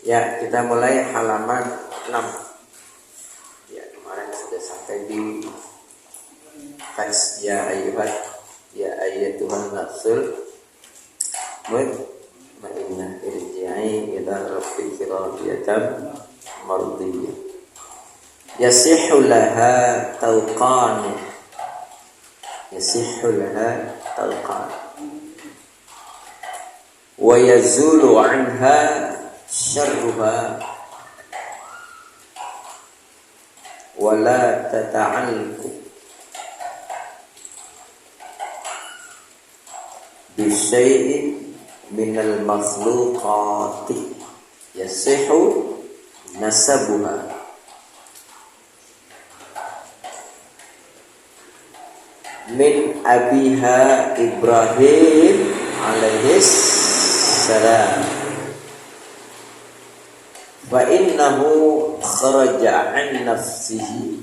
Ya, kita mulai halaman 6. Ya, kemarin sudah sampai di teks ya ayyatuhan nafsul mutmainnah irji'i ila rabbiki radiyatan mardiyah. Yasihhu laha tawqan. Yasihhu laha tawqan. Wa yazulu anha syarruha wa la tata'alqu bi syai'in minal makhluqati yasihu nasabuha min abiha Ibrahim alaihis salam wa innahu kharaja an nafsihi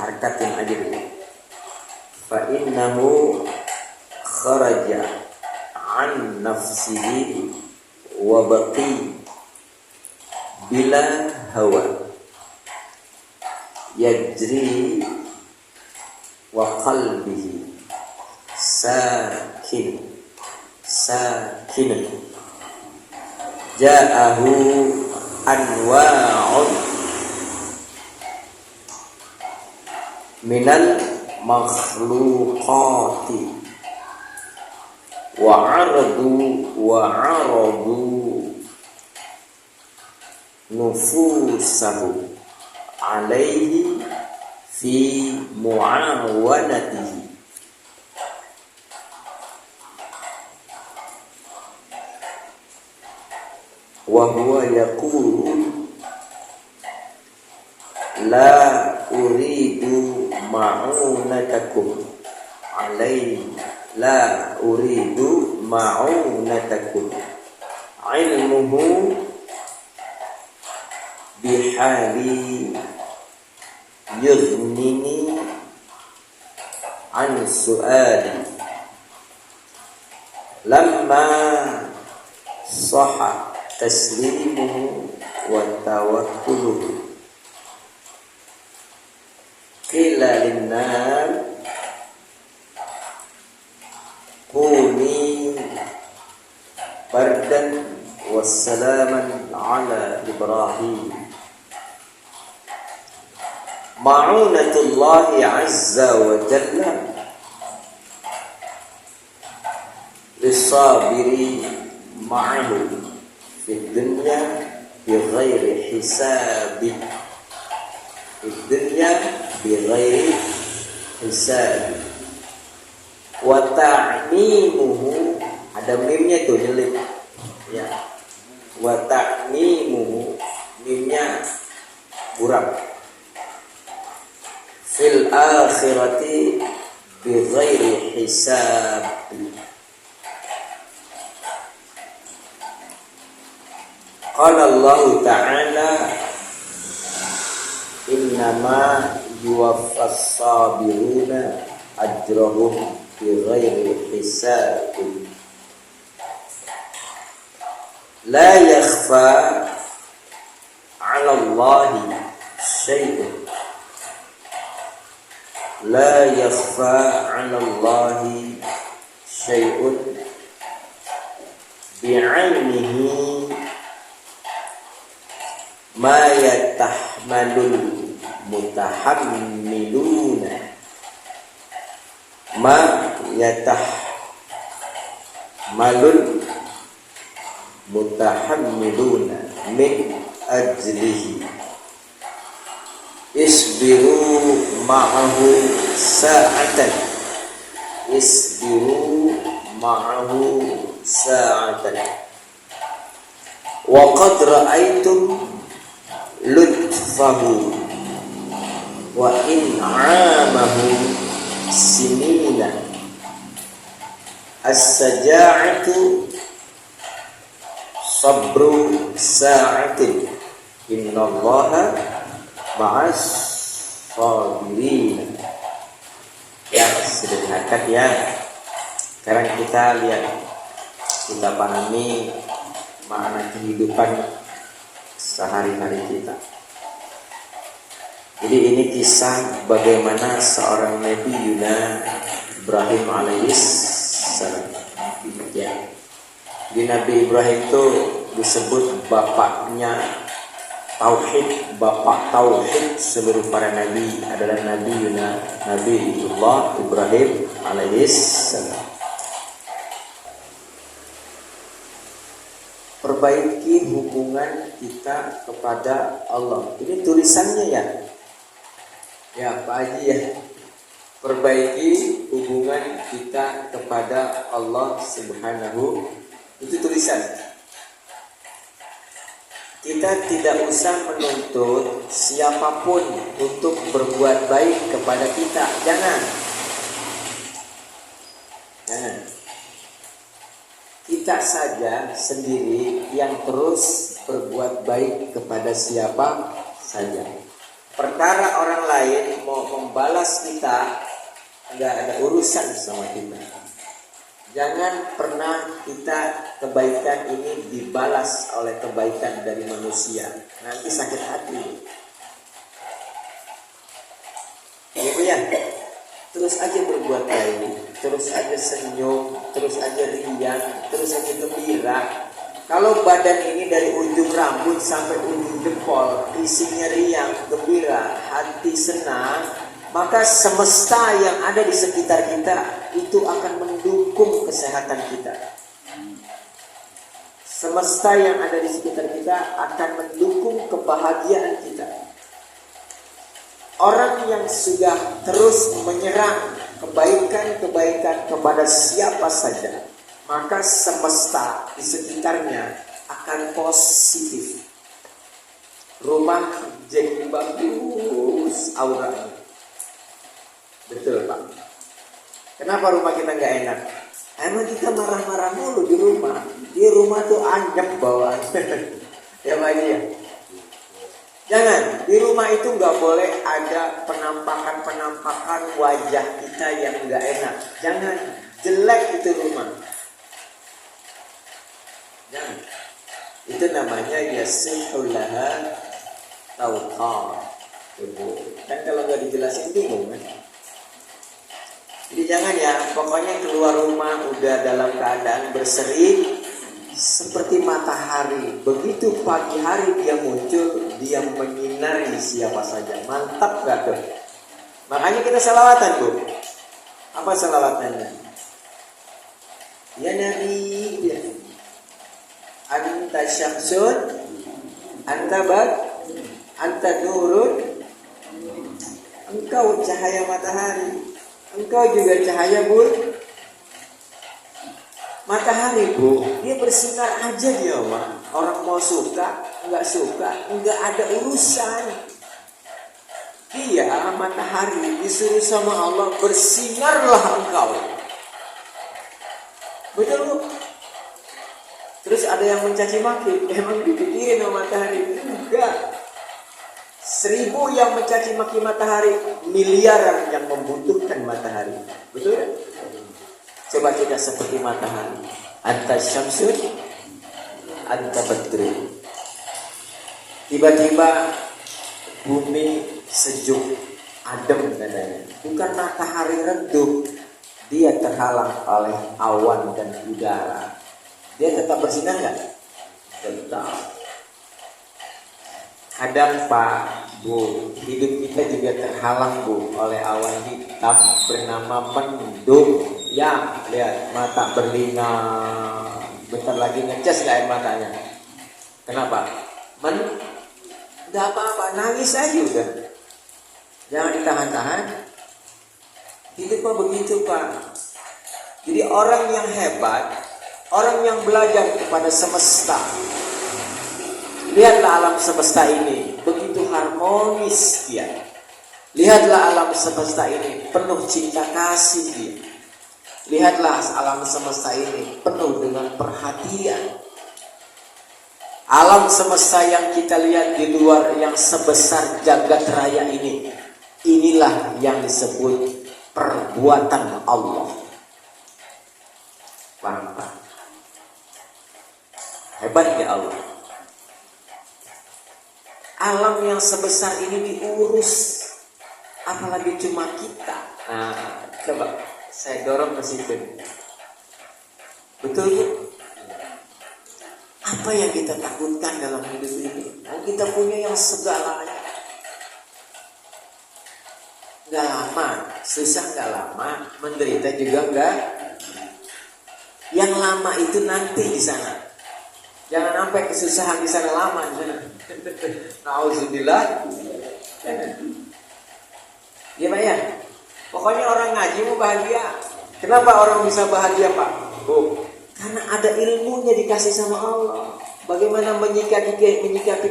harakatin aja dulu fa innahu kharaja an nafsihi wa baqi bila hawa yajri wa qalbihi sakinun ja'ahu anwa'un minal makhluqati wa'aradu nufusahu alaihi fi mu'awanatihi wa huwa yaqulu la uridu ma'unatakum alaihi la uridu ma'unatakum ilmuhu bihali yughnini an su'ali lamma sahha taslimuhu wa tawakkuluhu qila linnar kuni bardan wassalaman ala Ibrahim ma'unatullahi azza wa jalla lisabiri ma'ahu fi dunya bi ghairi hisabi fi dunya bi ghairi hisabi wa ta'mimuhu ada mimnya tuh nyelip ya wa ta'mimuhu mimnya buram fil akhirati bi ghairi hisab. Qala Allah Ta'ala innama yuwaffas sabiruna ajrahum bi ghairi hisab la yakhfa 'ala Allah syai'un la yakhfa 'ala Allah syai'un bi'ainihi ma yatahmalul mutahammiluna ma yatahmalul mutahammiluna min ajlihi isbiru ma'ahu sa'atan isbiru ma'ahu sa'atan wa qad ra'aytum lutfahu wa in'amahu sinina as-saja'atu sabru sa'atin innallaha ma'as sabirin. Ya, sederhana ya. Sekarang kita lihat, kita pahami makna kehidupan sehari-hari kita. Jadi ini kisah bagaimana seorang Nabi Ibrahim alaihissalam. Ya. Di Nabi Ibrahim itu disebut bapaknya tauhid, bapak tauhid seluruh para nabi adalah Nabiullah Ibrahim alaihissalam. Perbaiki hubungan kita kepada Allah. Ini tulisannya ya. Ya Pak Haji ya. Perbaiki hubungan kita kepada Allah Subhanahu. Itu tulisan. Kita tidak usah menuntut siapapun untuk berbuat baik kepada kita. Jangan. Kita saja sendiri yang terus berbuat baik kepada siapa saja. Perkara orang lain mau membalas kita, nggak ada urusan sama kita. Jangan pernah kita kebaikan ini dibalas oleh kebaikan dari manusia. Nanti sakit hati. Gitu ya. Terus aja berbuat baik, terus aja senyum, terus aja riang, terus aja gembira. Kalau badan ini dari ujung rambut sampai ujung jempol isinya riang, gembira, hati senang, maka semesta yang ada di sekitar kita itu akan mendukung kesehatan kita. Semesta yang ada di sekitar kita akan mendukung kebahagiaan kita. Orang yang sudah terus menyerang kebaikan-kebaikan kepada siapa saja, maka semesta di sekitarnya akan positif. Rumah jadi bagus auranya. Betul Pak. Kenapa rumah kita nggak enak? Emang kita marah-marah mulu di rumah. Di rumah tuh anyep bawaan. Ya Pak ya. Jangan, di rumah itu nggak boleh ada penampakan wajah kita yang nggak enak. Jangan, jelek itu rumah. Jangan. Itu namanya yasihulaha tauqah. Kan kalau nggak dijelasin bingung kan? Jadi jangan ya, pokoknya keluar rumah udah dalam keadaan berseri seperti matahari. Begitu pagi hari dia muncul, dia menyinari siapa saja. Mantap gak tuh? Makanya kita salawatan tuh. Apa salawatannya? Ya Nabi ya. Anta syamsun, anta bad, anta nurun. Engkau cahaya matahari, engkau juga cahaya bulan. Matahari Bu, dia bersinar aja dia mah. Orang mau suka, nggak ada urusan. Dia matahari disuruh sama Allah, bersinarlah engkau. Betul Bu? Terus ada yang mencaci maki, emang dipikirin sama matahari? Enggak. 1000 yang mencaci maki matahari, miliaran yang membutuhkan matahari. Betul kan? Coba kita seperti matahari. Anta syamsun, anta badrun. Tiba-tiba bumi sejuk, adem katanya. Bukan matahari redup, dia terhalang oleh awan dan udara. Dia tetap bersinar nggak? Tetap. Kadang Pak, Bu, hidup kita juga terhalang Bu oleh awan hitam bernama mendung. Ya, lihat mata berlinang. Bentar lagi ngecas nggak air matanya? Kenapa? Nggak apa-apa, nangis aja udah. Jangan ditahan-tahan. Hidup mah begitu Pak. Jadi orang yang hebat, orang yang belajar kepada semesta. Lihatlah alam semesta ini, begitu harmonis dia. Lihatlah alam semesta ini, penuh cinta kasih dia. Lihatlah alam semesta ini penuh dengan perhatian. Alam semesta yang kita lihat di luar yang sebesar jagat raya ini, inilah yang disebut perbuatan Allah. Paham? Hebat ya Allah. Alam yang sebesar ini diurus, apalagi cuma kita. Nah, coba saya dorong ke situ. Betul Bu? Apa yang kita takutkan dalam hidup ini? Kita punya yang segalanya. Gak lama, susah gak lama, menderita juga enggak. Yang lama itu nanti di sana. Jangan sampai kesusahan di sana lama di sana. Nauzubillah. Ya Pak ya. Pokoknya orang ngaji mau bahagia. Kenapa orang bisa bahagia Pak? Oh, karena ada ilmunya dikasih sama Allah. Bagaimana menyikapi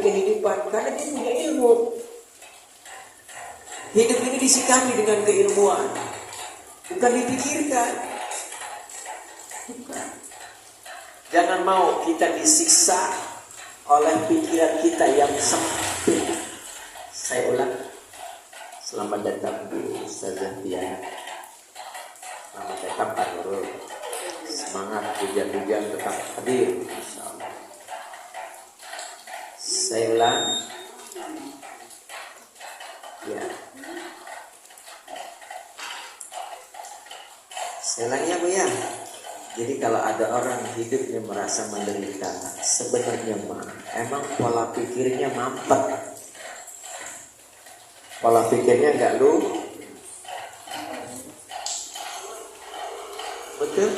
kehidupan? Karena dia punya ilmu. Hidup ini disikapi dengan keilmuan, bukan dipikirkan. Bukan. Jangan mau kita disiksa oleh pikiran kita yang sempit. Saya ulang. Selamat datang Bu Ustazah Diana. Selamat datang Pak Nurul. Semangat, hujan-hujan tetap hadir, insyaallah. Saya ulang. Ya. Saya ulang ya Bu ya. Jadi kalau ada orang hidupnya merasa menderita, sebenarnya emang pola pikirnya mampet. Pola pikirnya enggak lu. Betul?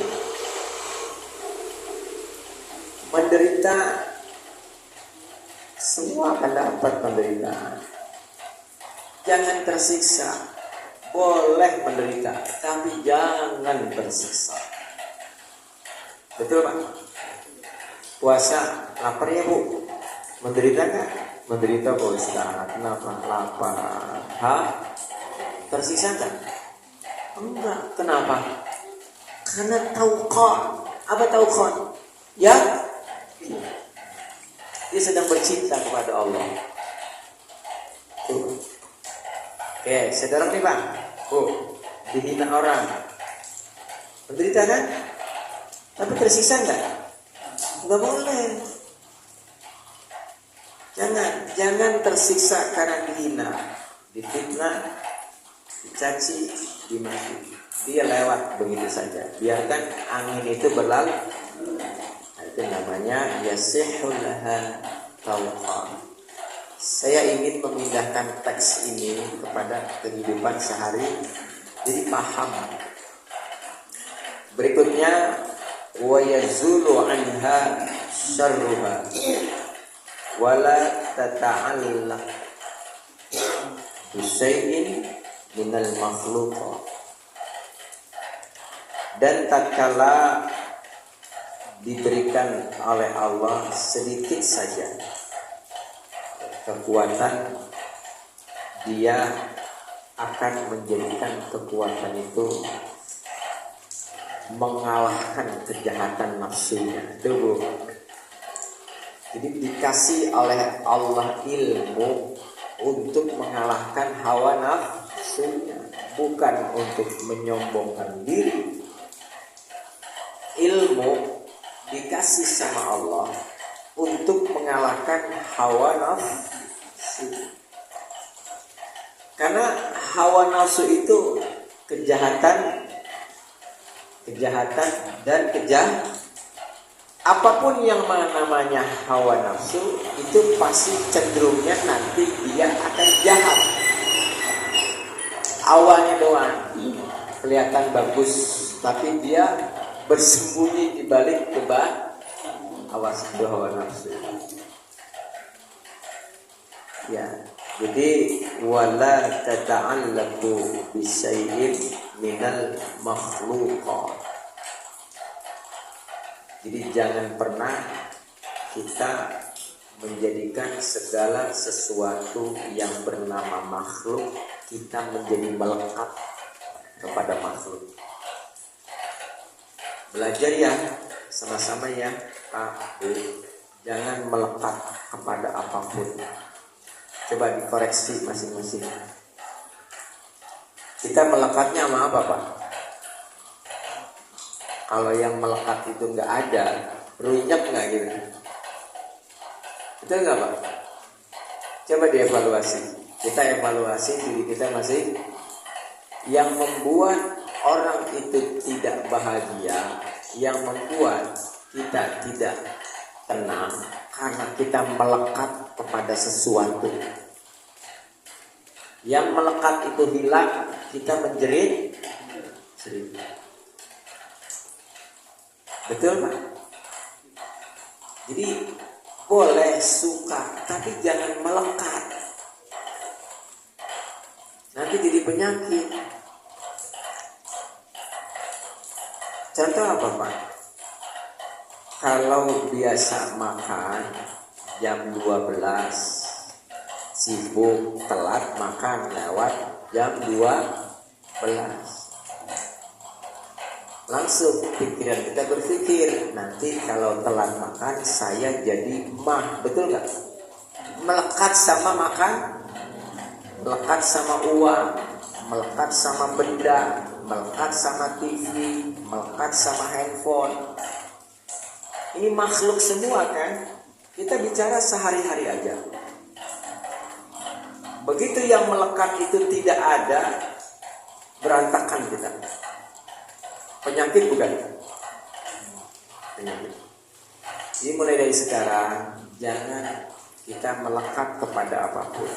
Menderita, semua akan dapat penderitaan. Jangan tersiksa. Boleh menderita, tapi jangan tersiksa. Betul Pak? Puasa, lapar ya Bu? Menderita kan? Menderita Pak Ustaz. Kenapa? Lapar. Hah? Tersiksa kan? Enggak. Kenapa? Karena tauqan. Apa tauqan? Ya? Dia sedang bercinta kepada Allah. Oke, saya dorong nih Pak. Dihina orang. Menderita kan? Tapi tersisa enggak? Enggak boleh. Jangan tersiksa karena dihina, difitnah, dicaci, dimaki. Dia lewat begitu saja. Biarkan angin itu berlalu. Nah, itu namanya yasihul laha tawqa. Saya ingin memindahkan teks ini kepada kehidupan sehari, jadi paham. Berikutnya wa yazulu anha syarruha wala tata'allaq bisyai'in minal makhluq. Dan tatkala diberikan oleh Allah sedikit saja kekuatan, dia akan menjadikan kekuatan itu mengalahkan kejahatan nafsunya. Itu Bu. Jadi dikasih oleh Allah ilmu untuk mengalahkan hawa nafsunya, bukan untuk menyombongkan diri. Ilmu dikasih sama Allah untuk mengalahkan hawa nafsu. Karena hawa nafsu itu kejahatan dan apapun yang namanya hawa nafsu itu pasti cenderungnya nanti dia akan jahat. Awalnya doang kelihatan bagus, tapi dia bersembunyi di balik awas hawa nafsu. Ya, jadi wala tata'allaqu bisyai'in minal makhluqat. Jadi jangan pernah kita menjadikan segala sesuatu yang bernama makhluk kita menjadi melekat kepada makhluk. Belajar ya, sama-sama ya Pak Bu. Jangan melekat kepada apapun. Coba dikoreksi masing-masing. Kita melekatnya sama apa Pak? Kalau yang melekat itu nggak ada, runyap nggak gitu? Betul nggak Pak? Coba dievaluasi. Kita evaluasi diri kita masih. Yang membuat orang itu tidak bahagia, yang membuat kita tidak tenang, karena kita melekat kepada sesuatu. Yang melekat itu hilang, kita menjerit. Betul Pak? Jadi boleh suka, tapi jangan melekat. Nanti jadi penyakit. Contoh apa Pak? Kalau biasa makan jam 12, sibuk telat makan lewat jam 12, langsung pikiran kita berpikir, nanti kalau telat makan saya jadi mah. Betul gak? Melekat sama makan, melekat sama uang, melekat sama benda, melekat sama TV, melekat sama handphone. Ini makhluk semua kan. Kita bicara sehari-hari aja. Begitu yang melekat itu tidak ada, berantakan kita. Penyakit bukan? Penyakit. Jadi mulai dari sekarang, jangan kita melekat kepada apapun.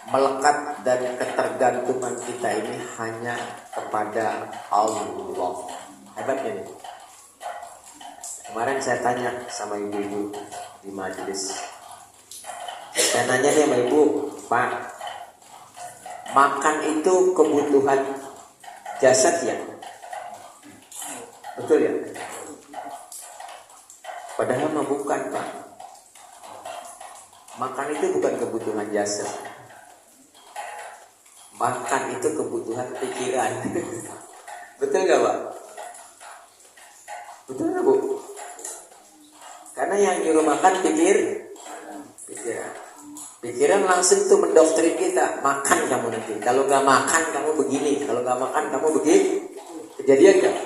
Melekat dan ketergantungan kita ini hanya kepada Allah. Hebatnya nih. Kemarin saya tanya sama ibu-ibu di majelis. Saya nanya nih sama ibu, Pak, makan itu kebutuhan jasad ya? Betul ya? Padahal mah bukan Pak. Makan itu bukan kebutuhan jasad. Makan itu kebutuhan pikiran. Betul gak Pak? Betul gak Bu? Karena yang nyuruh makan pikiran. Pikiran langsung tuh mendoktrin kita. Makan kamu nanti. Kalau gak makan kamu begini. Kalau gak makan kamu begini. Kejadian gak?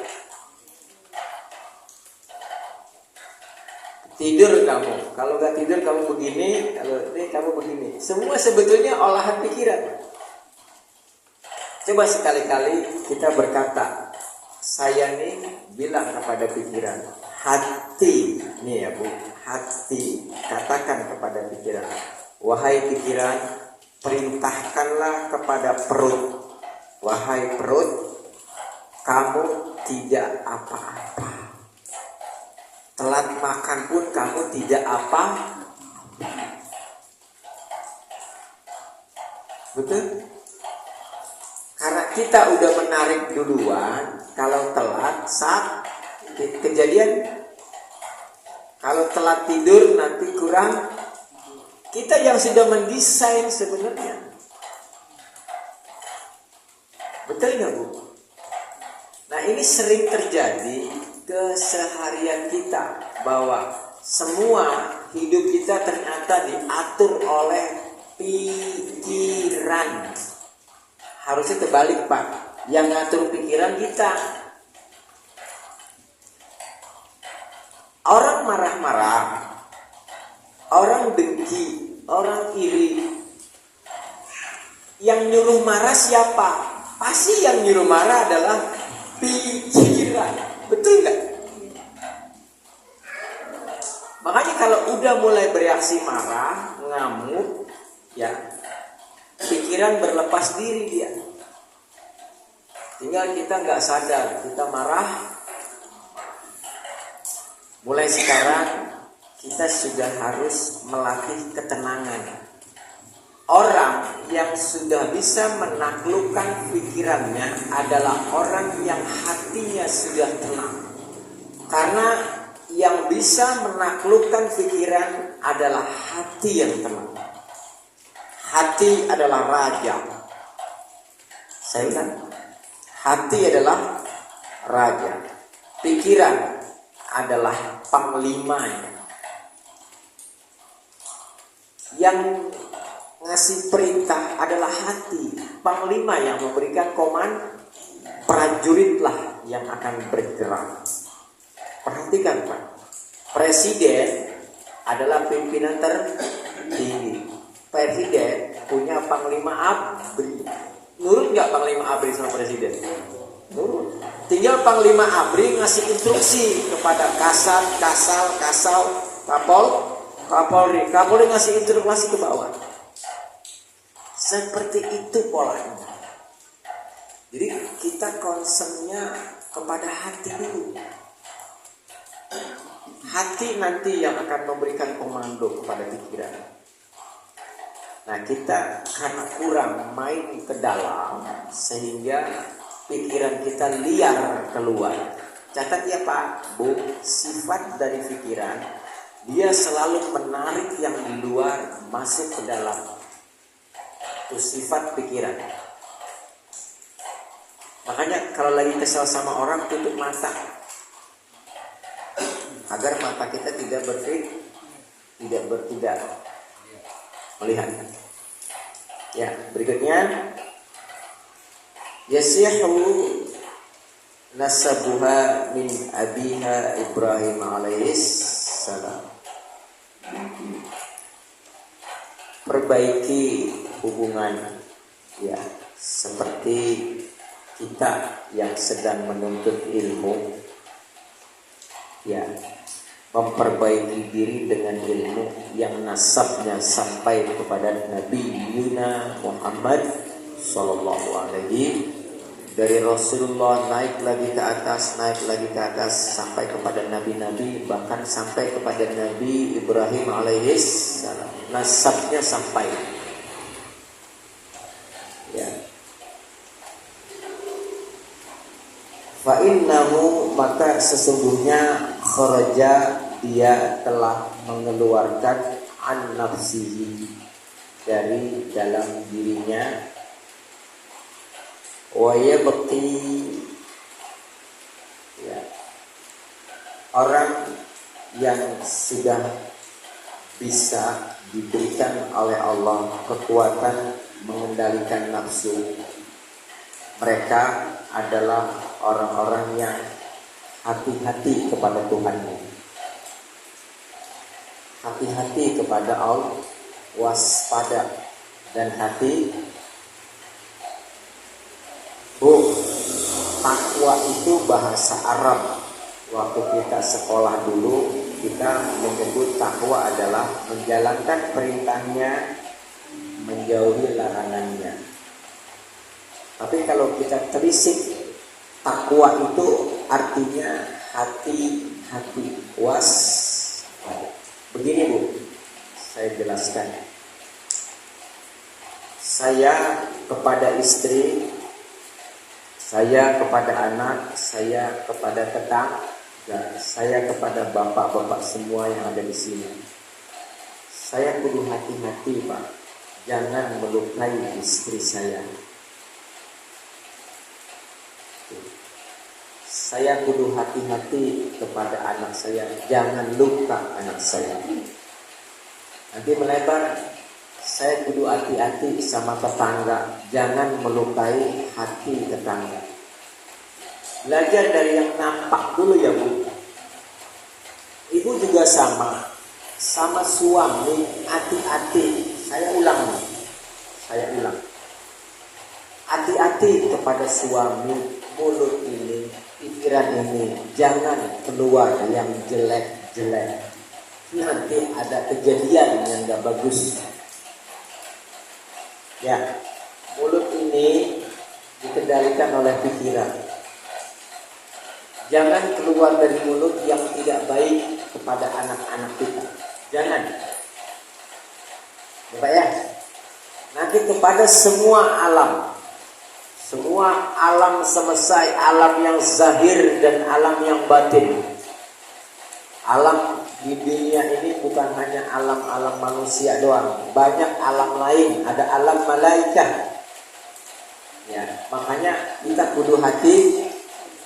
Tidur kamu. Kalau gak tidur kamu begini. Kalau ini kamu begini. Semua sebetulnya olahan pikiran. Coba sekali-kali kita berkata, saya nih bilang kepada pikiran, hati, nih ya Bu, hati, katakan kepada pikiran, wahai pikiran, perintahkanlah kepada perut, wahai perut, kamu tidak apa-apa. Telat makan pun kamu tidak apa. Betul? Karena kita udah menarik duluan, kalau telat saat kejadian, kalau telat tidur nanti kurang. Kita yang sudah mendesain sebenarnya. Betul nggak Bu? Nah ini sering terjadi keseharian kita, bahwa semua hidup kita ternyata diatur oleh pikiran. Harusnya terbalik Pak, yang ngatur pikiran kita. Orang marah-marah, orang dengki, orang iri, yang nyuruh marah siapa? Pasti yang nyuruh marah adalah pikiran. Betul nggak? Makanya kalau udah mulai bereaksi marah, ngamuk, ya pikiran berlepas diri dia. Tinggal kita nggak sadar, kita marah. Mulai sekarang kita sudah harus melatih ketenangan. Orang yang sudah bisa menaklukkan pikirannya adalah orang yang hatinya sudah tenang. Karena yang bisa menaklukkan pikiran adalah hati yang tenang. Hati adalah raja. Saya bilang, hati adalah raja. Pikiran adalah panglimanya. Yang ngasih perintah adalah hati. Panglima yang memberikan komand, prajuritlah yang akan bergerak. Perhatikan Pak, presiden adalah pimpinan tertinggi. Presiden punya panglima ABRI. Nurut nggak panglima ABRI sama presiden? Nurut. Tinggal panglima ABRI ngasih instruksi kepada Kasal, Kapolri ngasih instruksi ke bawah. Seperti itu polanya. Jadi kita concernnya kepada hati dulu. Hati nanti yang akan memberikan komando kepada pikiran. Nah, kita karena kurang main ke dalam sehingga pikiran kita liar keluar. Catat ya Pak, Bu, sifat dari pikiran dia selalu menarik yang di luar masuk ke dalam. Itu sifat pikiran. Makanya kalau lagi kesal sama orang tutup mata agar mata kita tidak melihat. Ya, berikutnya yasihu nasabuha min abiha Ibrahim alaihis salam. Perbaiki hubungan, ya, seperti kita yang sedang menuntut ilmu, ya, memperbaiki diri dengan ilmu yang nasabnya sampai kepada Nabi Yuna Muhammad Sallallahu Alaihi, dari Rasulullah naik lagi ke atas sampai kepada nabi-nabi, bahkan sampai kepada Nabi Ibrahim alaihis salam. Nasabnya sampai, ya. Fa innahu, maka sesungguhnya kharaja, dia telah mengeluarkan an nafsihi, dari dalam dirinya, wa yabqi, ya, orang yang sudah bisa diberikan oleh Allah kekuatan mengendalikan nafsu, mereka adalah orang-orang yang hati-hati kepada Tuhannya, hati-hati kepada Allah, waspada dan hati. Bu, takwa itu bahasa Arab. Waktu kita sekolah dulu, kita menyebut takwa adalah menjalankan perintahnya, menjauhi larangannya. Tapi kalau kita telisik, takwa itu artinya hati-hati, waspada. Begini Bu, saya jelaskan. Saya kepada istri, saya kepada anak, saya kepada tetangga, saya kepada bapak-bapak semua yang ada di sini. Saya kudu hati-hati Pak, jangan melukai istri saya. Saya kudu hati-hati kepada anak saya, jangan luka anak saya. Nanti melebar, saya kudu hati-hati sama tetangga, jangan melukai hati tetangga. Belajar dari yang nampak dulu ya Bu. Ibu juga sama suami, hati-hati. Saya ulang. Hati-hati kepada suami, mulut ini, pikiran ini, jangan keluar yang jelek-jelek. Nanti ada kejadian yang gak bagus. Ya, mulut ini dikendalikan oleh pikiran. Jangan keluar dari mulut yang tidak baik kepada anak-anak kita. Jangan. Bapak ya, nanti kepada semua alam. Semua alam semesta, alam yang zahir dan alam yang batin. Alam di dunia ini bukan hanya alam-alam manusia doang, banyak alam lain, ada alam malaikat. Ya, makanya kita kudu hati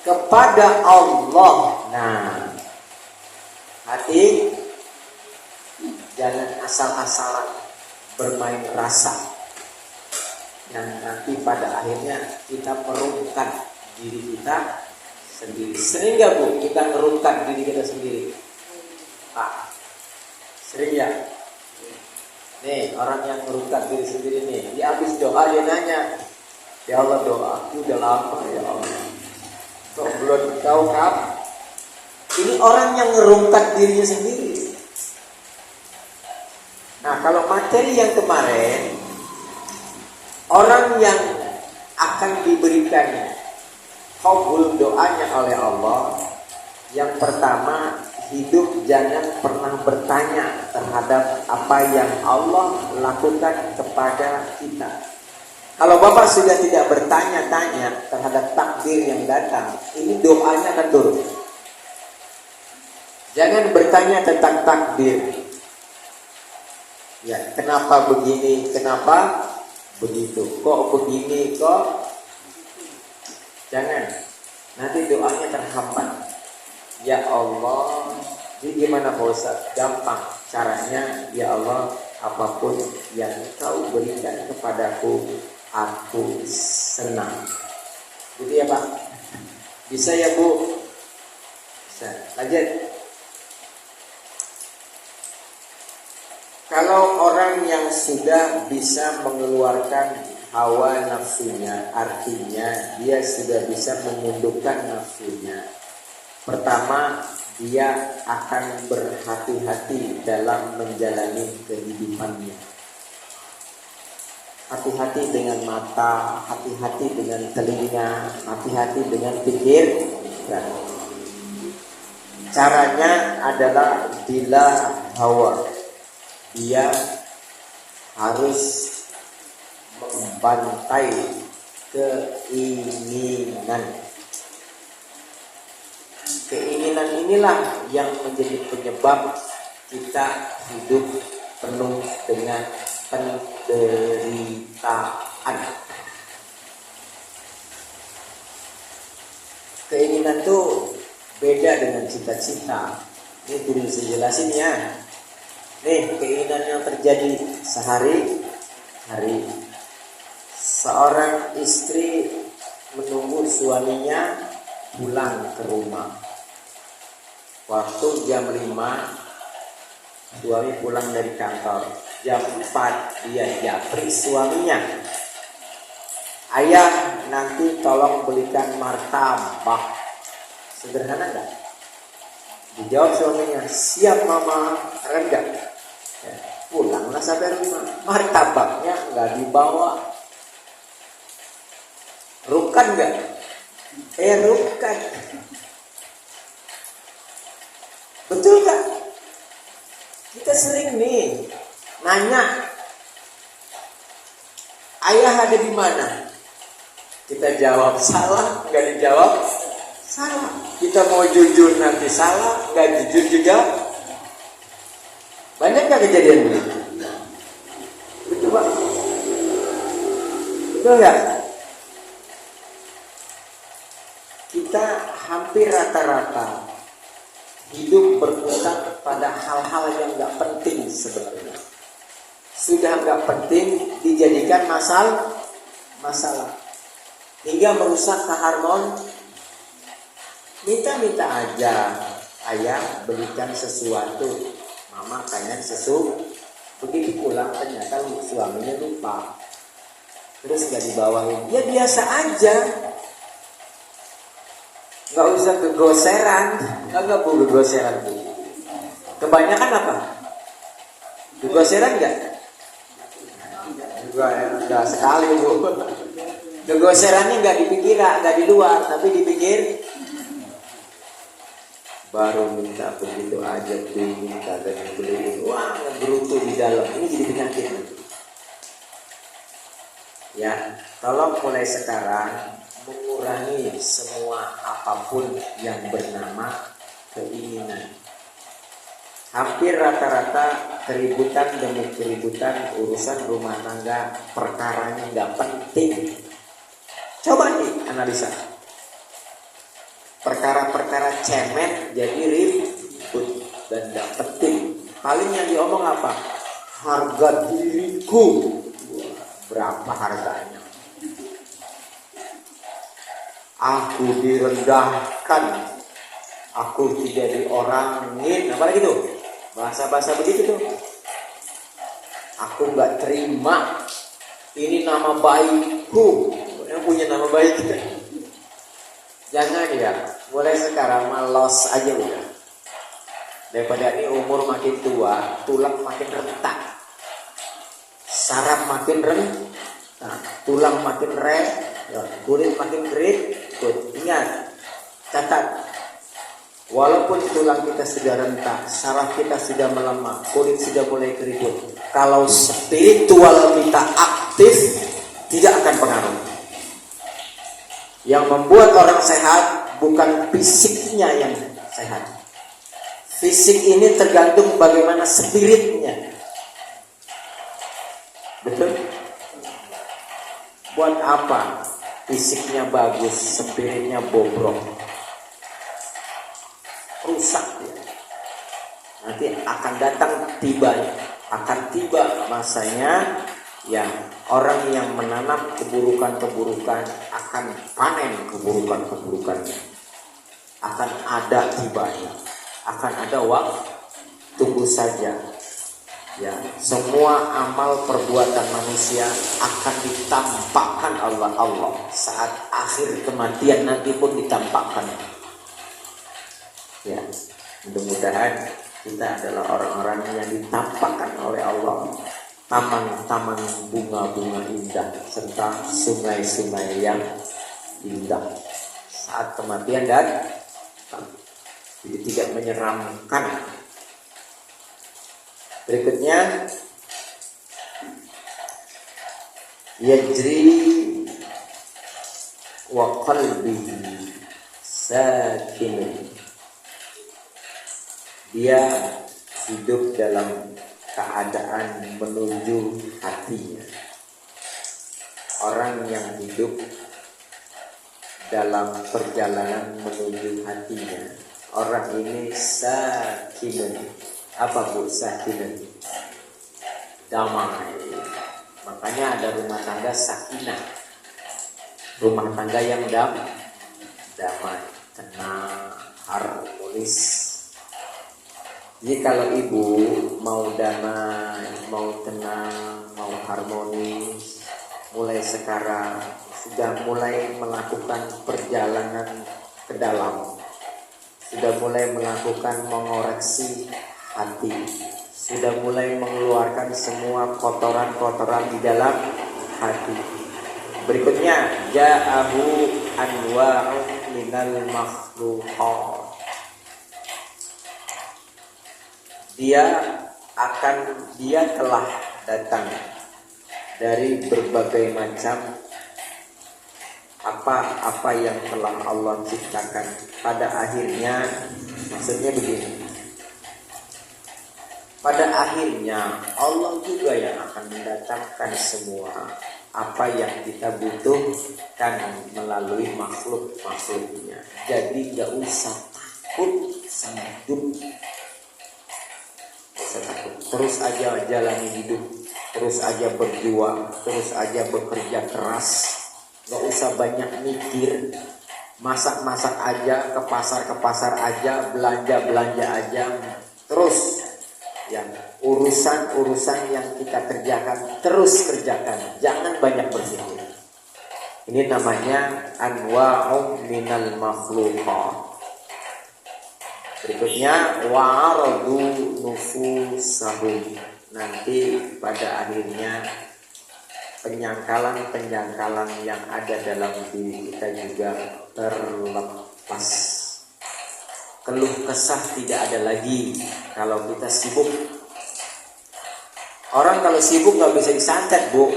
kepada Allah. Nah, hati jangan asal-asalan bermain rasa. Yang nanti pada akhirnya kita merungkat diri kita sendiri. Sering gak Bu kita merungkat diri kita sendiri? Pak, sering nih, orang yang merukat diri sendiri nih. Dia habis doa dia nanya, ya Allah doa aku udah lama ya Allah. Kok belum tahu kapan? Ini orang yang ngerungkat dirinya sendiri. Nah kalau materi yang kemarin, orang yang akan diberikan qabul doanya oleh Allah, yang pertama, hidup jangan pernah bertanya terhadap apa yang Allah lakukan kepada kita. Kalau Bapak sudah tidak bertanya-tanya terhadap takdir yang datang, ini doanya akan turun. Jangan bertanya tentang takdir. Ya, kenapa begini, kenapa begitu, kok begini, kok. Jangan, nanti doanya terhambat. Ya Allah, jadi gimana Pak Ustaz? Gampang caranya, ya Allah, apapun yang Kau berikan kepadaku, aku senang. Gitu ya Pak? Bisa ya Bu? Bisa. Lanjut. Kalau orang yang sudah bisa mengeluarkan hawa nafsunya, artinya dia sudah bisa menundukkan nafsunya. Pertama, dia akan berhati-hati dalam menjalani kehidupannya. Hati-hati dengan mata, hati-hati dengan telinga, hati-hati dengan pikiran. Caranya adalah bila hawa, dia harus membantai keinginan. Keinginan inilah yang menjadi penyebab kita hidup penuh dengan penderitaan. Keinginan itu beda dengan cita-cita. Ini dulu saya jelasin ya. Nih, keinginan yang terjadi sehari-hari. Seorang istri menunggu suaminya pulang ke rumah. Waktu jam 5 suami pulang dari kantor. Jam 4 dia japri suaminya. Ayah, nanti tolong belikan martabak. Sederhana enggak? Dijawab suaminya, siap mama, reda. Ya, pulanglah sampai rumah. Martabaknya enggak dibawa. Rukan enggak? Rukan. Betul enggak? Kita sering nih nanya, ayah ada di mana? Kita jawab salah, enggak dijawab salah. Kita mau jujur nanti salah, enggak jujur juga. Banyak enggak kejadian begitu? Betul Pak? Betul enggak? Kita hampir rata-rata hidup berkutat pada hal-hal yang enggak penting sebenarnya. Sudah enggak penting dijadikan masalah. Hingga merusak keharmonisan. Minta aja, ayah belikan sesuatu, mama pengen sesuatu. Begitu pulang ternyata suaminya lupa, terus gak dibawain. Ya biasa aja, nggak usah kegoseran. Nggak bu kegoseran bu. Kebanyakan apa? Kegoseran nggak? Enggak sekali bu. Kegoserannya nggak dipikir, nggak di luar, tapi dipikir. Baru minta begitu aja beli, kagak beli, wah berutuh di dalam. Ini jadi penyakit. Ya, tolong mulai sekarang mengurangi semua apapun yang bernama keinginan. Hampir rata-rata keributan demi keributan urusan rumah tangga, perkaranya nggak penting. Coba nih analisa. Perkara-perkara cemen jadi ribut dan gak penting. Paling yang diomong apa? Harga diriku. Berapa harganya? Aku direndahkan. Aku tidak diorangin. Apa lagi tuh? Bahasa-bahasa begitu tuh. Aku nggak terima. Ini nama baikku. Yang punya nama baik. Jangan ya. Mulai sekarang malos aja udah. Daripada ini umur makin tua, tulang makin retak, saraf makin rentak, tulang makin kulit makin kering. Ingat, catat. Walaupun tulang kita sudah rentak, saraf kita sudah melemah, kulit sudah mulai keriput, kalau spiritual kita aktif, tidak akan pengaruh. Yang membuat orang sehat bukan fisiknya yang sehat. Fisik ini tergantung bagaimana spiritnya. Betul? Buat apa fisiknya bagus, spiritnya bobrok? Rusak dia. Nanti akan datang akan tiba masanya yang orang yang menanam keburukan-keburukan akan panen keburukan-keburukannya. Akan ada tibanya. Akan ada waktu, tunggu saja ya. Semua amal perbuatan manusia akan ditampakkan Allah saat akhir kematian nanti pun ditampakkan ya. Mudah-mudahan kita adalah orang-orang yang ditampakkan oleh Allah taman-taman bunga-bunga indah serta sungai-sungai yang indah saat kematian dan jadi tidak menyeramkan. Berikutnya, yajri wa qalbihi sakin. Dia hidup dalam keadaan menuju hatinya. Orang yang hidup dalam perjalanan menuju hatinya, orang ini sakinun. Apa bu sakinun? Damai. Makanya ada rumah tangga sakinah. Rumah tangga yang damai, tenang, harmonis. Jadi kalau ibu mau damai, mau tenang, mau harmonis, mulai sekarang sudah mulai melakukan perjalanan ke dalam. Sudah mulai melakukan mengoreksi hati, sudah mulai mengeluarkan semua kotoran-kotoran di dalam hati. Berikutnya, ja'ahu anwa'un minal makhluqat. Dia telah datang dari berbagai macam apa yang telah Allah ciptakan. Pada akhirnya, maksudnya begini, pada akhirnya Allah juga yang akan mendatangkan semua apa yang kita butuhkan melalui makhluk-makhluknya. Jadi gak usah takut sama hidup, gak usah takut. Terus aja jalani hidup, terus aja berjuang, terus aja bekerja keras. Gak usah banyak mikir, masak-masak aja, ke pasar aja, belanja aja. Terus yang urusan yang kita kerjakan, terus kerjakan, jangan banyak berpikir. Ini namanya anwa'um minal makhluqat. Berikutnya wa'aradu nufusahum. Nanti pada akhirnya penyangkalan yang ada dalam diri kita juga terlepas. Keluh kesah tidak ada lagi kalau kita sibuk. Orang kalau sibuk nggak bisa disantet, bu.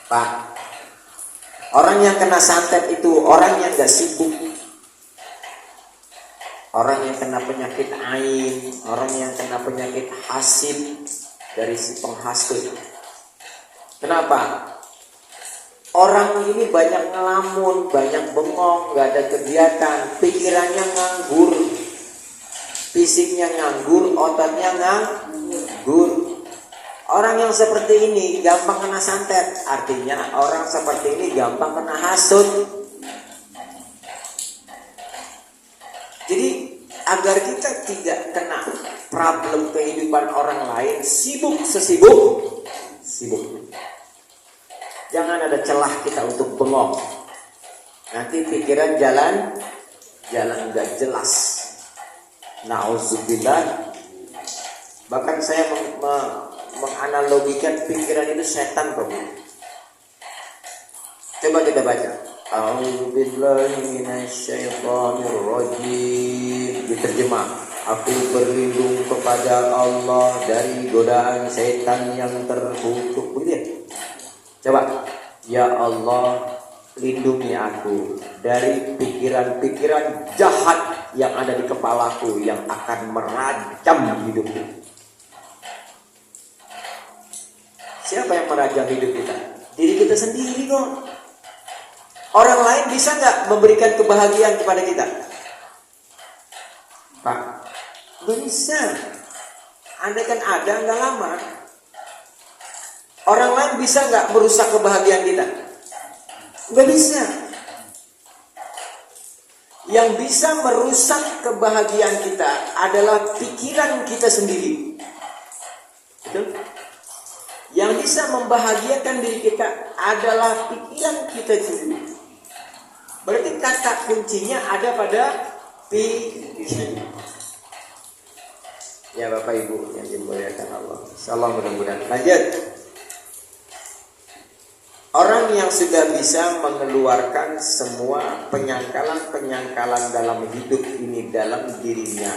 Pak, orang yang kena santet itu orang yang nggak sibuk. Orang yang kena penyakit ain, orang yang kena penyakit hasid dari si penghasut. Kenapa? Orang ini banyak ngelamun, banyak bengong, gak ada kegiatan, pikirannya nganggur, fisiknya nganggur, ototnya nganggur. Orang yang seperti ini gampang kena santet, artinya orang seperti ini gampang kena hasut. Jadi agar kita tidak kena problem kehidupan orang lain, sibuk sesibuk sibuk. Jangan ada celah kita untuk bengong. Nanti pikiran jalan nggak jelas. Nauzubillah. Bahkan saya menganalogikan pikiran itu setan, Bro. Coba kita baca. A'udzubillahi minasyaitonirrajim. Diterjemah. Aku berlindung kepada Allah dari godaan setan yang terkutuk. Begitu ya? Coba. Ya Allah, lindungi aku dari pikiran-pikiran jahat yang ada di kepalaku yang akan merajam hidupku. Siapa yang merajam hidup kita? Diri kita sendiri kok. Orang lain bisa nggak memberikan kebahagiaan kepada kita? Pak, nggak bisa. Andai kan ada, nggak lama. Orang lain bisa nggak merusak kebahagiaan kita? Nggak bisa. Yang bisa merusak kebahagiaan kita adalah pikiran kita sendiri. Betul? Yang bisa membahagiakan diri kita adalah pikiran kita sendiri. Berarti kata kuncinya ada pada pikiran. Ya Bapak Ibu yang dimuliakan Allah. Insyaallah mudah-mudahan. Lanjut. Orang yang sudah bisa mengeluarkan semua penyangkalan-penyangkalan dalam hidup ini dalam dirinya,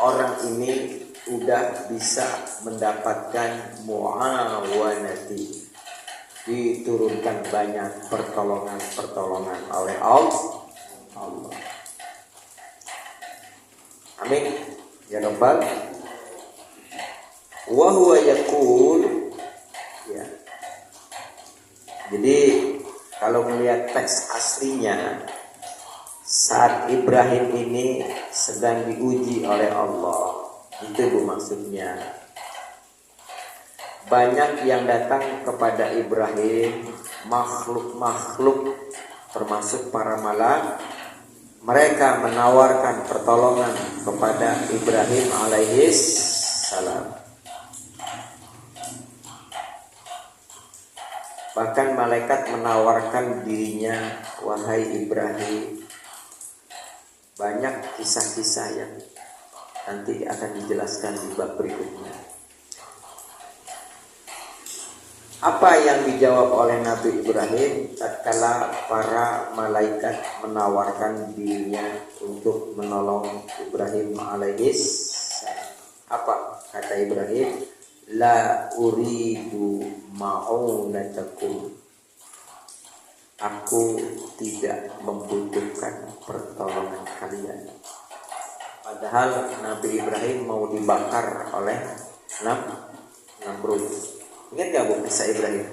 orang ini udah bisa mendapatkan mu'awanati, diturunkan banyak pertolongan oleh Allah. Amin ya rabbal. Wa huwa yaqul, ya. Jadi kalau melihat teks aslinya, saat Ibrahim ini sedang diuji oleh Allah, itu bu maksudnya. Banyak yang datang kepada Ibrahim, makhluk-makhluk termasuk para malaikat. Mereka menawarkan pertolongan kepada Ibrahim alaihis salam. Bahkan malaikat menawarkan dirinya, wahai Ibrahim. Banyak kisah-kisah yang nanti akan dijelaskan di bab berikutnya. Apa yang dijawab oleh Nabi Ibrahim tatkala para malaikat menawarkan dirinya untuk menolong Ibrahim alaihis? Apa kata Ibrahim? La uridu ma'unatakum. Aku tidak membutuhkan pertolongan kalian. Padahal Nabi Ibrahim mau dibakar oleh Namrud. Ingat gak bu kisah Ibrahim?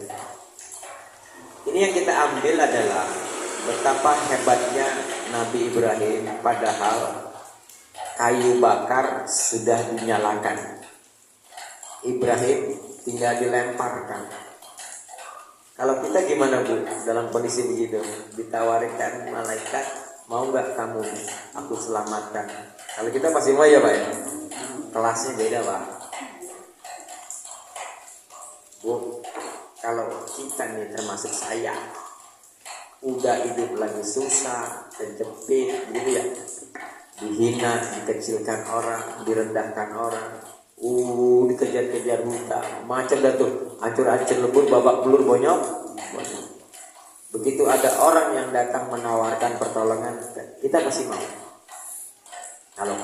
Ini yang kita ambil adalah betapa hebatnya Nabi Ibrahim, padahal kayu bakar sudah dinyalakan. Ibrahim tinggal dilemparkan. Kalau kita gimana bu dalam kondisi begitu? Ditawarkan malaikat, mau nggak kamu aku selamatkan? Kalau kita pasti mau ya pak ya. Kelasnya beda pak. Bu, kalau kita nih termasuk saya, udah hidup lagi susah, terjepit gitu ya, dihina, dikecilkan orang, direndahkan orang, dikejar-kejar buta, macam dah tuh, hancur-hancur lebur, babak belur, bonyok. Begitu ada orang yang datang menawarkan pertolongan, kita pasti mau. Kalau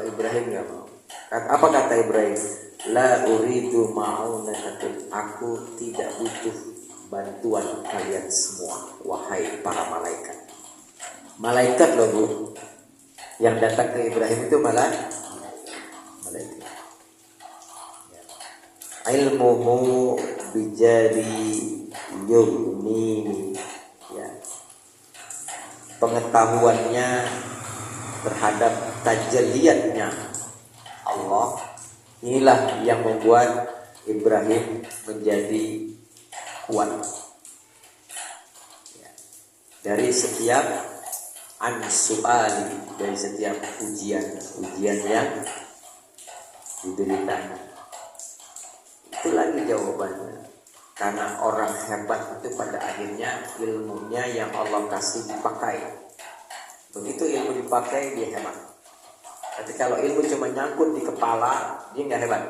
Ibrahim nggak mau. Apa kata Ibrahim? La uridu ma'unatakum. Aku tidak butuh bantuan kalian semua, wahai para malaikat. Malaikat loh bu, yang datang ke Ibrahim itu malah malaikat. Ilmuhu bijari yumni, ya. Pengetahuannya terhadap tajalliyatnya Allah, inilah yang membuat Ibrahim menjadi kuat. Dari setiap an su'ali, dari setiap ujian yang dideritanya. Itu lagi jawabannya. Karena orang hebat itu pada akhirnya ilmunya yang Allah kasih dipakai. Begitu ilmu dipakai, dia hebat. Tapi kalau ilmu cuma nyangkut di kepala, dia nggak hebat.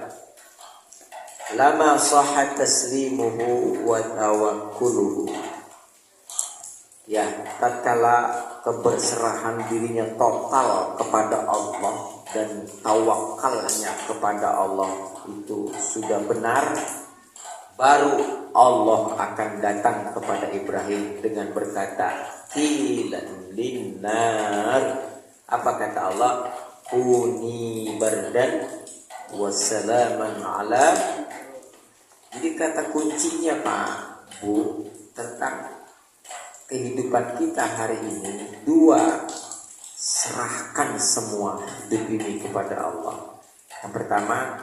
Lama sahat taslimuhu wa tawakkuluhu. Ya, tatkala keberserahan dirinya total kepada Allah dan tawakalnya kepada Allah itu sudah benar, baru Allah akan datang kepada Ibrahim dengan berkata, Qilan linnar. Apa kata Allah? Kuni bardan wassalaman ala. Jadi kata kuncinya Pak Bu tentang kehidupan kita hari ini dua, serahkan semua hidup ini kepada Allah. Yang pertama,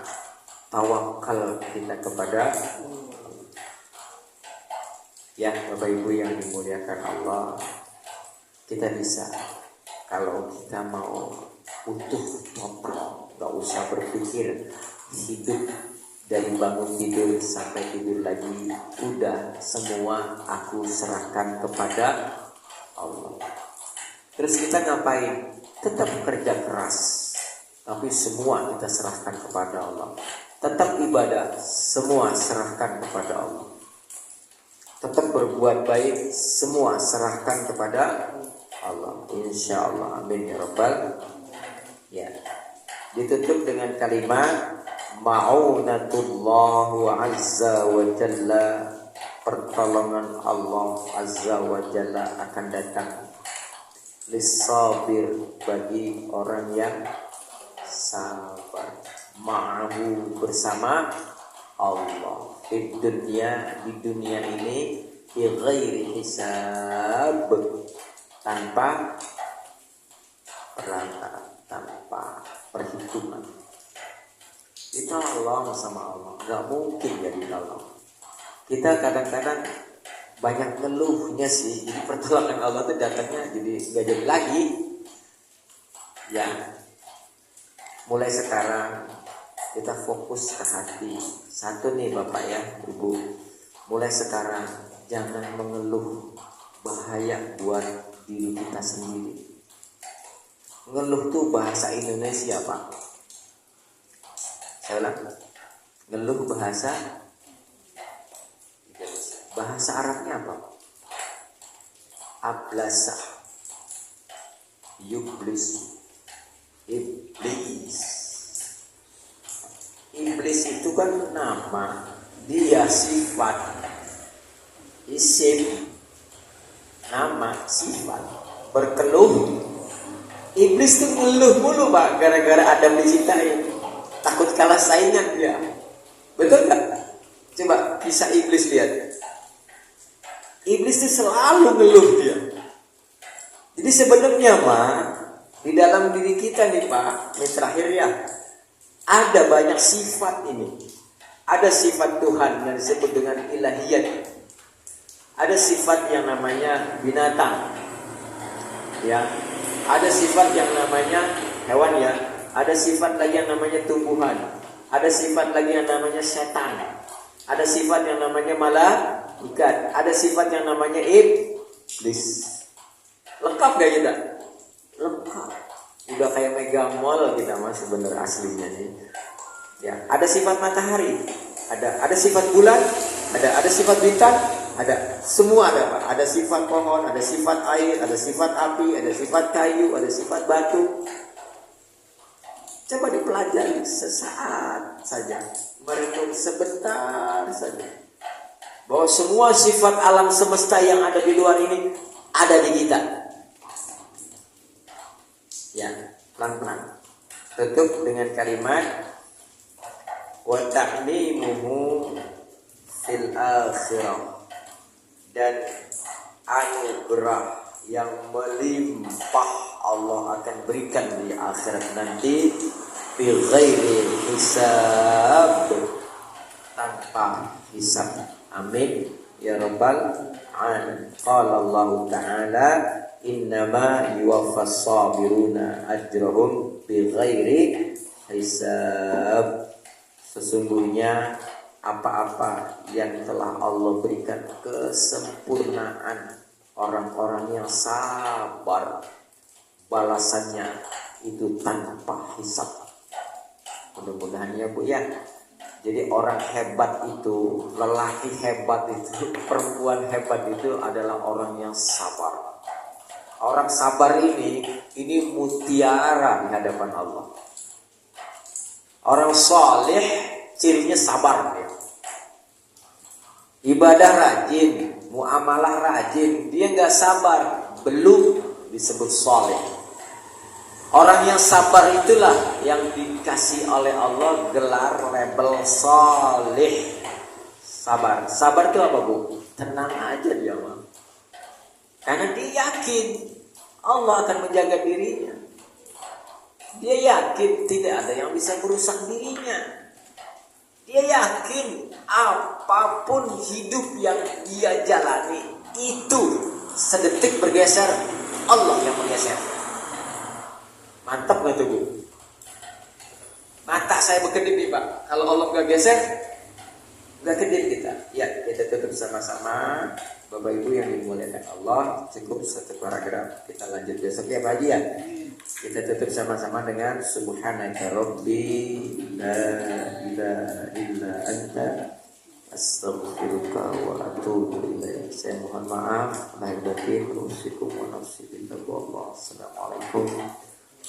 tawakal kita kepada ya Bapak Ibu yang dimuliakan Allah. Kita bisa kalau kita mau utuh total, gak usah berpikir hidup dari bangun tidur sampai tidur lagi, udah semua aku serahkan kepada Allah. Terus kita ngapain? Tetap kerja keras, tapi semua kita serahkan kepada Allah. Tetap ibadah, semua serahkan kepada Allah. Tetap berbuat baik, semua serahkan kepada Allah. Insya Allah, amin ya rabbal. Ya, ditutup dengan kalimat ma'unatullahu azza wa jalla, pertolongan Allah azza wa jalla akan datang lissabir, bagi orang yang sabar, ma'ahu, bersama Allah, di dunia ini bi ghairi hisab, tanpa perantara, tanpa perhitungan. Ditolong sama Allah, gak mungkin jadi tolong. Kita kadang-kadang banyak ngeluhnya sih, jadi pertolongan Allah itu datangnya jadi gak jadi lagi. Ya, mulai sekarang kita fokus ke hati. Satu nih Bapak ya, Ibu, mulai sekarang jangan mengeluh, bahaya buat diri kita sendiri. Ngeluh tuh bahasa Indonesia Pak. Saya ulang, ngeluh bahasa Arabnya apa? Ablasa, yublis, iblis. Iblis itu kan nama, dia sifat, isim, nama, sifat. Berkeluh, iblis tuh ngeluh mulu Pak, gara-gara Adam diciptain. Takut kalah saingan dia. Betul gak? Coba kisah iblis lihat. Iblis itu selalu ngeluh dia. Jadi sebenarnya Pak, di dalam diri kita nih Pak, ini terakhir ya, ada banyak sifat ini. Ada sifat Tuhan yang disebut dengan ilahiyat. Ada sifat yang namanya binatang. Ya. Ada sifat yang namanya hewan ya. Ada sifat lagi yang namanya tumbuhan. Ada sifat lagi yang namanya setan. Ada sifat yang namanya malaikat. Ada sifat yang namanya iblis. Lengkap gak kita? Lengkap. Udah kayak mega mall kita mas sebenarnya aslinya nih. Ya, ada sifat matahari. Ada sifat bulan. Ada sifat bintang. Ada semua ada Pak. Ada sifat pohon. Ada sifat air. Ada sifat api. Ada sifat kayu. Ada sifat batu. Coba dipelajari sesaat saja, merenung sebentar saja, bahwa semua sifat alam semesta yang ada di luar ini ada di kita. Ya, pelan-pelan. Tutup dengan kalimat wa ta'limuhu fil akhirah, dan anugerah yang melimpah Allah akan berikan di akhirat nanti bi ghairi hisab, tanpa hisab. Amin ya rabbal alamin. Qala Allah Ta'ala innama yuwaffas sabiruna ajrahum bighairi hisab. Sesungguhnya apa-apa yang telah Allah berikan kesempurnaan orang-orang yang sabar, balasannya itu tanpa hisab. Mudah-mudahan ya Bu ya. Jadi orang hebat itu, lelaki hebat itu, perempuan hebat itu adalah orang yang sabar. Orang sabar ini mutiara di hadapan Allah. Orang soleh cirinya sabar ya. Ibadah rajin, muamalah rajin, dia nggak sabar, belum disebut soleh. Orang yang sabar itulah yang dikasih oleh Allah gelar label soleh. Sabar, sabar itu apa Bu? Tenang aja dia mah. Karena dia yakin Allah akan menjaga dirinya. Dia yakin tidak ada yang bisa merusak dirinya. Dia yakin apapun hidup yang dia jalani itu sedetik bergeser, Allah yang bergeser. Mantap gak tuh Bu? Mata saya berkedip nih Pak. Kalau Allah gak geser, gak kedip kita. Ya, kita tutup sama-sama. Bapak Ibu yang dimuliakan Allah, cukup satu paragraf. Kita lanjut besok ya Pak Haji ya. Kita tutup sama-sama dengan Subhanaka Rabbi la ilaha illa anta astaghfiruka wa atubu ilaik. Saya mohon maaf lahir batin, usikum wa nafsi billah. Assalamualaikum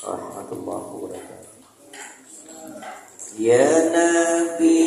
warahmatullahi wabarakatuh. Ya Nabi